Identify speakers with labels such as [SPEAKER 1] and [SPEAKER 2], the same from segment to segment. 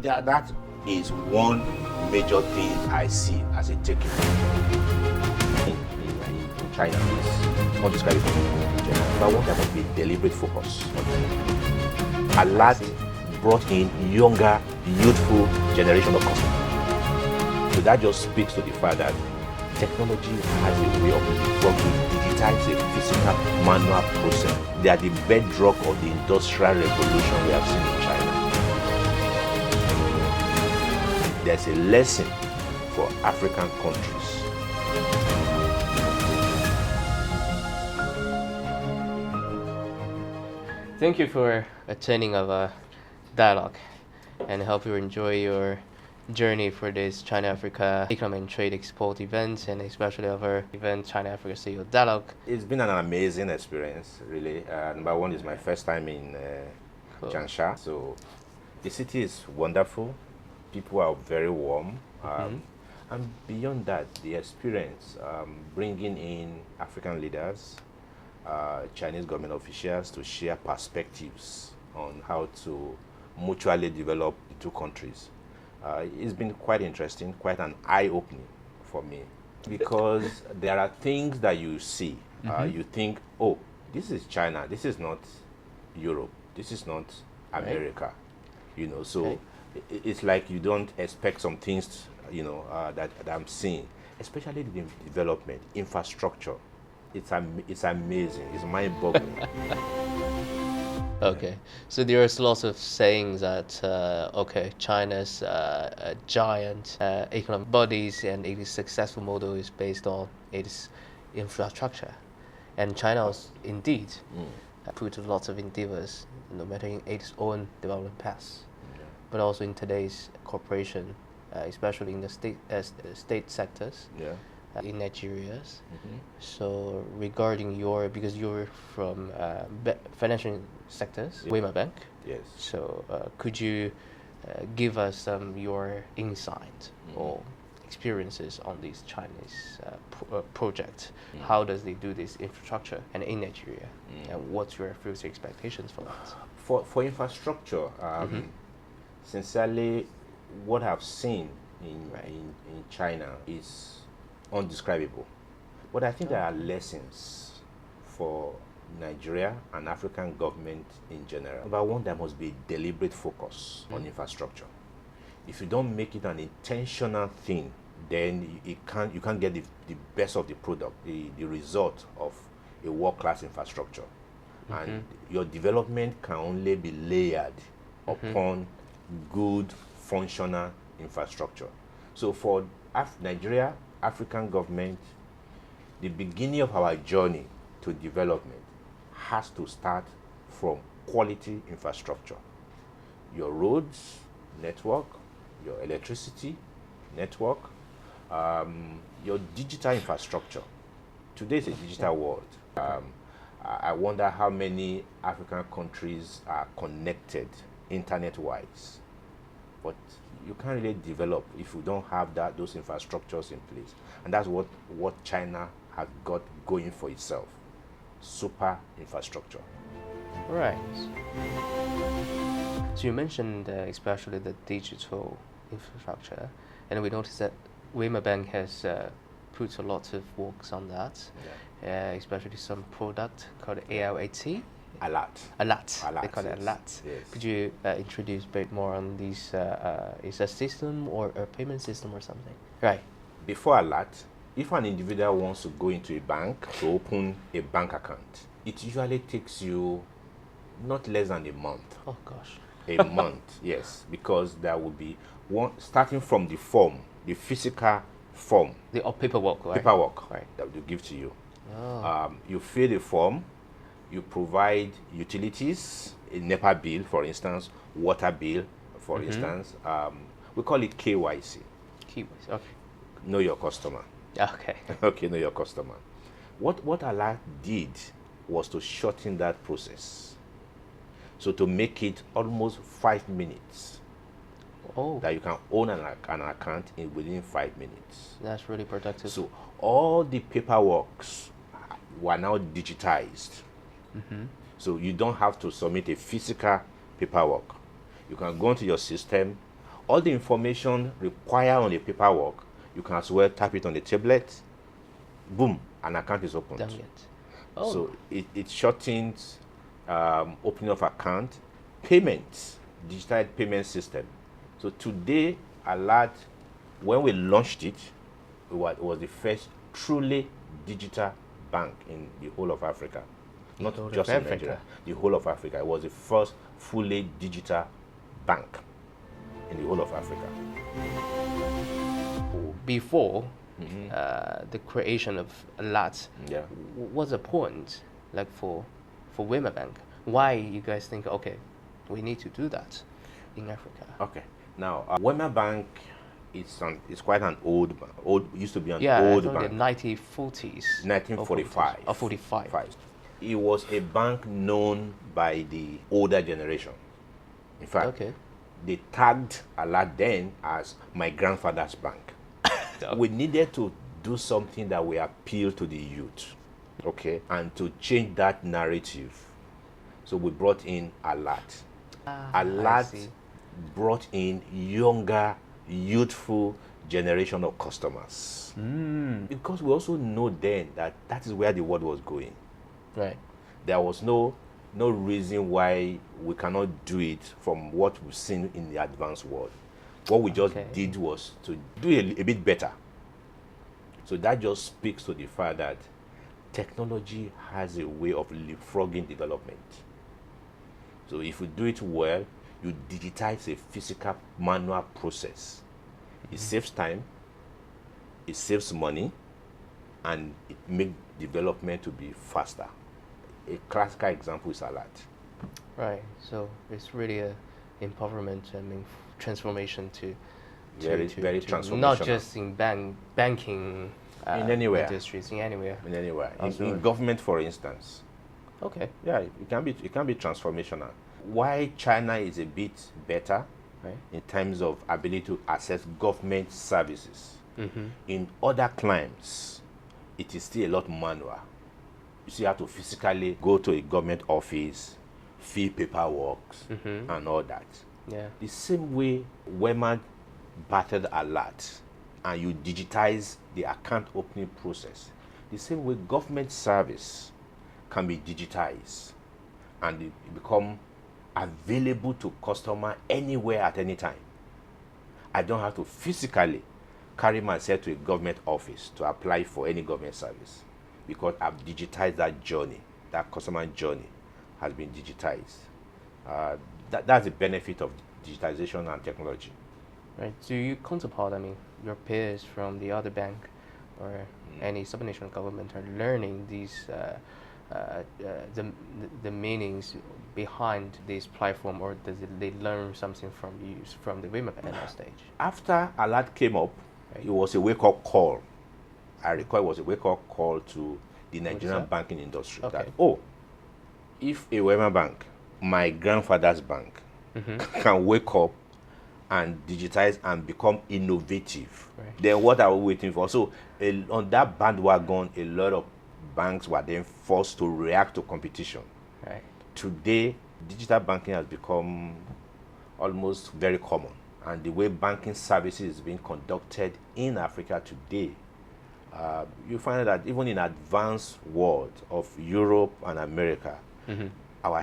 [SPEAKER 1] Yeah, that is one major thing I see as a takeaway. In China is not described in general. But one, there must be deliberate focus on it. ALAT brought in younger, youthful generation of customers. So that just speaks to the fact that technology has a way of digitize a physical manual process. They are the bedrock of the industrial revolution we have seen in China. There's a lesson for African countries.
[SPEAKER 2] Thank you for attending our dialogue, and I hope you enjoy your journey for this China-Africa Economic and Trade Export event, and especially our event, China-Africa CEO Dialogue.
[SPEAKER 1] It's been an amazing experience, really. Number one is my first time in Changsha, so the city is wonderful. People are very warm. And beyond that, the experience, bringing in African leaders, Chinese government officials to share perspectives on how to mutually develop the two countries. It's been quite interesting, quite an eye-opening for me, because there are things that you see, you think, oh, this is China, this is not Europe, this is not America, you know, so it's like you don't expect some things, you know, that I'm seeing, especially the development, infrastructure. It's amazing, it's mind-boggling.
[SPEAKER 2] Okay, so there's lots of sayings that China's giant economic bodies and its successful model is based on its infrastructure, and China has indeed put lots of endeavors, no matter in its own development paths, but also in today's corporation, especially in the state sectors. In Nigeria. So regarding because you're from financial sectors, Wema Bank.
[SPEAKER 1] Yes.
[SPEAKER 2] So could you give us your insight or experiences on these Chinese projects? How does they do this infrastructure and in Nigeria? And what's your future expectations for that?
[SPEAKER 1] For infrastructure, sincerely, what I've seen in China is undescribable. But I think there are lessons for Nigeria and African government in general. Number one, there must be deliberate focus on infrastructure. If you don't make it an intentional thing, then you can't get the best of the product, the result of a world-class infrastructure. And your development can only be layered upon good, functional infrastructure. So for Nigeria, African government, the beginning of our journey to development has to start from quality infrastructure. Your roads network, your electricity network, your digital infrastructure. Today is a digital world. I wonder how many African countries are connected internet-wise. But you can't really develop if you don't have those infrastructures in place. And that's what China has got going for itself. Super infrastructure.
[SPEAKER 2] Right. So you mentioned especially the digital infrastructure, and we noticed that Wema Bank has put a lot of works on that, especially some product called ALAT. ALAT. They call it ALAT.
[SPEAKER 1] Yes.
[SPEAKER 2] Could you introduce a bit more on this? Is a system or a payment system or something? Right.
[SPEAKER 1] Before ALAT, if an individual wants to go into a bank to open a bank account, it usually takes you not less than a month.
[SPEAKER 2] Oh gosh.
[SPEAKER 1] A month, yes, because there will be one starting from the form, the physical form.
[SPEAKER 2] The paperwork, right?
[SPEAKER 1] Paperwork,
[SPEAKER 2] right,
[SPEAKER 1] that will give to you.
[SPEAKER 2] Oh.
[SPEAKER 1] You fill the form. You provide utilities, a NEPA bill, for instance, water bill, for instance. We call it KYC.
[SPEAKER 2] KYC, okay.
[SPEAKER 1] Know your customer.
[SPEAKER 2] Okay.
[SPEAKER 1] Okay, know your customer. What ALAT did was to shorten that process. So to make it almost 5 minutes.
[SPEAKER 2] Oh.
[SPEAKER 1] That you can own an account within 5 minutes.
[SPEAKER 2] That's really productive.
[SPEAKER 1] So all the paperworks were now digitized. So you don't have to submit a physical paperwork. You can go into your system, all the information required on the paperwork, you can as well tap it on the tablet. Boom, an account is opened.
[SPEAKER 2] Damn it. Oh.
[SPEAKER 1] So it shortens opening of account, payments, digital payment system. So today, ALAT, when we launched it, it was the first truly digital bank in the whole of Africa. Not just in Nigeria, the whole of Africa. It was the first fully digital bank in the whole of Africa.
[SPEAKER 2] Before the creation of ALAT,
[SPEAKER 1] Yeah.
[SPEAKER 2] what's the point, like for Wema Bank? Why you guys think, okay, we need to do that in Africa?
[SPEAKER 1] Okay. Now, Wema Bank is quite an old bank. Used to be an
[SPEAKER 2] Yeah,
[SPEAKER 1] old
[SPEAKER 2] I thought
[SPEAKER 1] bank.
[SPEAKER 2] the 1940s.
[SPEAKER 1] 1945.
[SPEAKER 2] Or 45.
[SPEAKER 1] It was a bank known by the older generation. In fact,
[SPEAKER 2] Okay.
[SPEAKER 1] they tagged ALAT then as my grandfather's bank. We needed to do something that will appeal to the youth, okay, and to change that narrative. So we brought in ALAT.
[SPEAKER 2] I
[SPEAKER 1] ALAT
[SPEAKER 2] see.
[SPEAKER 1] brought in younger, youthful generation of customers. Because we also know then that is where the world was going.
[SPEAKER 2] Right.
[SPEAKER 1] There was no reason why we cannot do it from what we've seen in the advanced world. What we just did was to do a bit better. So that just speaks to the fact that technology has a way of leapfrogging development. So if you do it well, you digitize a physical manual process. It saves time, it saves money, and it makes development to be faster. A classical example is ALAT.
[SPEAKER 2] Right. So it's really a empowerment, transformation to
[SPEAKER 1] Very transformational.
[SPEAKER 2] not just in banking
[SPEAKER 1] In anywhere.
[SPEAKER 2] industries, in anywhere.
[SPEAKER 1] In any way.
[SPEAKER 2] Absolutely.
[SPEAKER 1] In government, for instance.
[SPEAKER 2] Okay.
[SPEAKER 1] Yeah, it can be transformational. Why China is a bit better,
[SPEAKER 2] Right.
[SPEAKER 1] in terms of ability to access government services.
[SPEAKER 2] Mm-hmm.
[SPEAKER 1] In other climes, it is still a lot manual. You still have to physically go to a government office, fill paperwork, and all that.
[SPEAKER 2] Yeah.
[SPEAKER 1] The same way Wema battered ALAT and you digitize the account opening process, the same way government service can be digitized and it become available to customer anywhere at any time. I don't have to physically carry myself to a government office to apply for any government service because I've digitized that journey. That customer journey has been digitized. That's the benefit of digitization and technology.
[SPEAKER 2] Right. Do you counterpart, your peers from the other bank or any subnational government are learning these the meanings behind this platform, or does they learn something from you, from the Wema Bank stage?
[SPEAKER 1] After ALAT came up,
[SPEAKER 2] Right.
[SPEAKER 1] it was a wake-up call. I recall it was a wake-up call to the Nigerian
[SPEAKER 2] that?
[SPEAKER 1] banking industry.
[SPEAKER 2] Okay.
[SPEAKER 1] That, if a Wema Bank, my grandfather's bank, can wake up and digitize and become innovative,
[SPEAKER 2] Right.
[SPEAKER 1] then what are we waiting for? So on that bandwagon, a lot of banks were then forced to react to competition.
[SPEAKER 2] Right.
[SPEAKER 1] Today, digital banking has become almost very common. And the way banking services is being conducted in Africa today, you find that even in advanced world of Europe and America, our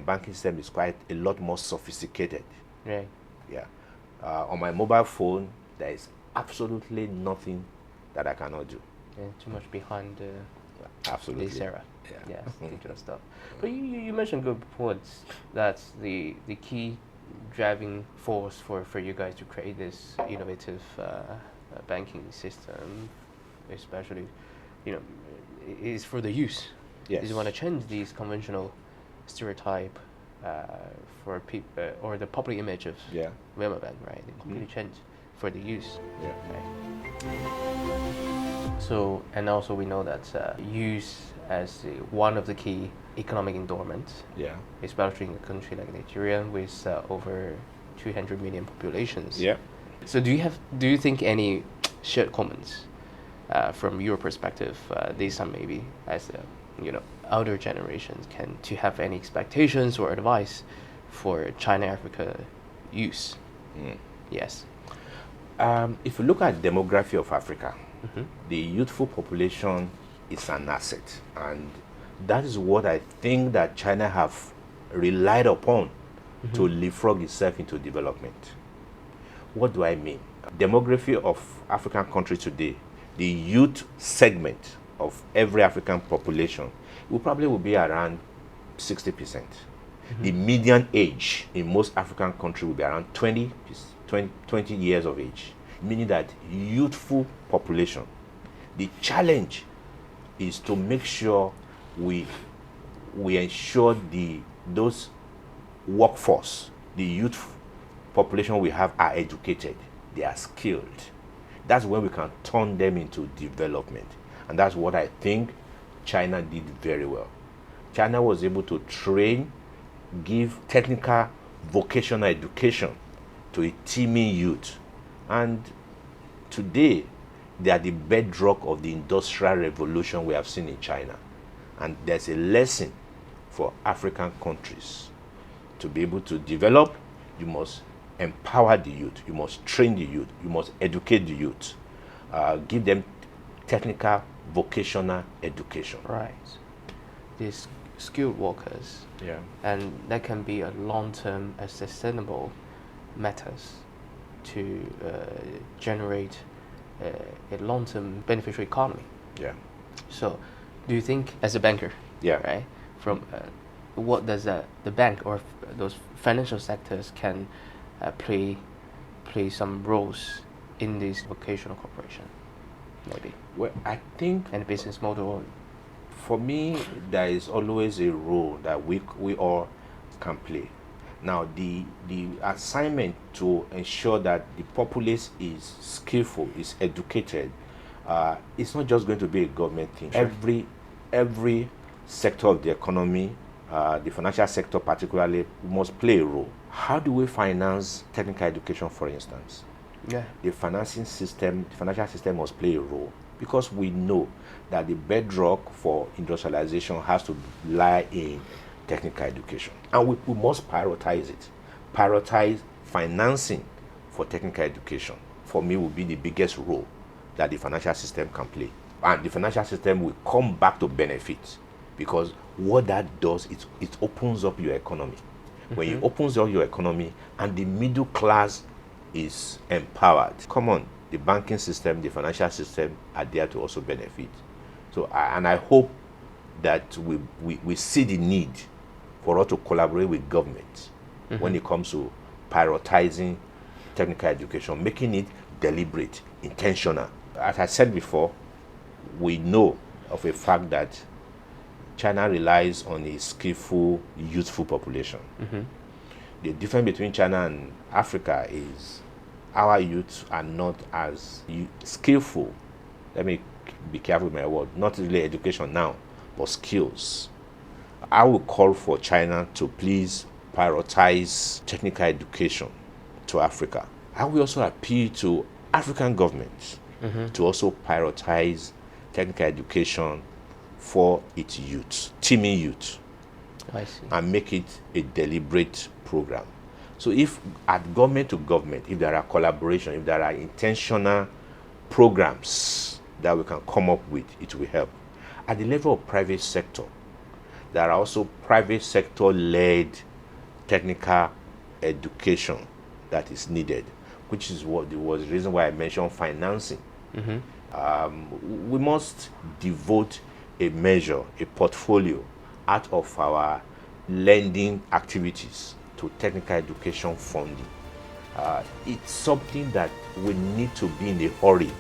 [SPEAKER 1] banking system is quite a lot more sophisticated.
[SPEAKER 2] Right.
[SPEAKER 1] Yeah. On my mobile phone, there is absolutely nothing that I cannot do.
[SPEAKER 2] Yeah, too much behind
[SPEAKER 1] Absolutely.
[SPEAKER 2] this era.
[SPEAKER 1] Yeah.
[SPEAKER 2] Digital stuff. But you mentioned good points. That's the key driving force for you guys to create this innovative banking system, especially, is for the youth.
[SPEAKER 1] Yes.
[SPEAKER 2] Is you want to change these conventional stereotype for people or the public image of
[SPEAKER 1] Yeah.
[SPEAKER 2] Wema Bank, right? They completely change for the youth.
[SPEAKER 1] Yeah.
[SPEAKER 2] Right. So, and also we know that youth as one of the key economic endowments,
[SPEAKER 1] Yeah.
[SPEAKER 2] especially in a country like Nigeria with over 200 million populations.
[SPEAKER 1] Yeah.
[SPEAKER 2] So do you think any shared comments from your perspective this time maybe as older generations to have any expectations or advice for China Africa youth Yes.
[SPEAKER 1] If you look at demography of Africa, the youthful population is an asset, and that is what I think that China have relied upon to leapfrog itself into development. What do I mean? Demography of African countries today, the youth segment of every African population will probably be around 60%. The median age in most African countries will be around 20 years of age, meaning that youthful population. The challenge is to make sure we ensure those workforce, the youth population we have, are educated, they are skilled. That's when we can turn them into development. And that's what I think China did very well. China was able to train, give technical vocational education to a teeming youth. And today, they are the bedrock of the industrial revolution we have seen in China. And there's a lesson for African countries. To be able to develop, you must empower the youth, you must train the youth, you must educate the youth, give them technical vocational education.
[SPEAKER 2] Right. These skilled workers.
[SPEAKER 1] Yeah.
[SPEAKER 2] And that can be a long-term and sustainable methods to generate a long-term beneficial economy.
[SPEAKER 1] Yeah.
[SPEAKER 2] So, do you think, as a banker,
[SPEAKER 1] Yeah.
[SPEAKER 2] right, from what does the bank or those financial sectors can play some roles in this vocational corporation, maybe?
[SPEAKER 1] Well, I think,
[SPEAKER 2] And business model.
[SPEAKER 1] for me, there is always a role that we all can play. Now, the assignment to ensure that the populace is skillful, is educated, it's not just going to be a government thing.
[SPEAKER 2] Sure.
[SPEAKER 1] Every sector of the economy, the financial sector particularly, must play a role. How do we finance technical education, for instance?
[SPEAKER 2] Yeah.
[SPEAKER 1] The financial system must play a role, because we know that the bedrock for industrialization has to lie in technical education. And we must prioritize it. Prioritize financing for technical education, for me, will be the biggest role that the financial system can play. And the financial system will come back to benefit, because what that does, it opens up your economy. When it opens up your economy and the middle class is empowered, come on, the banking system, the financial system are there to also benefit. So, I hope that we see the need for us to collaborate with government when it comes to prioritizing technical education, making it deliberate, intentional. As I said before, we know of a fact that China relies on a skillful, youthful population. The difference between China and Africa is our youths are not as skillful. Let me be careful with my word. Not really education now, but skills. I will call for China to please prioritize technical education to Africa. I will also appeal to African governments to also prioritize technical education for its youth, teeming youth,
[SPEAKER 2] I see.
[SPEAKER 1] and make it a deliberate program. So if at government to government, if there are collaboration, if there are intentional programs that we can come up with, it will help. At the level of private sector, there are also private sector-led technical education that is needed, which is what was the reason why I mentioned financing. We must devote a measure, a portfolio out of our lending activities to technical education funding. It's something that we need to be in a hurry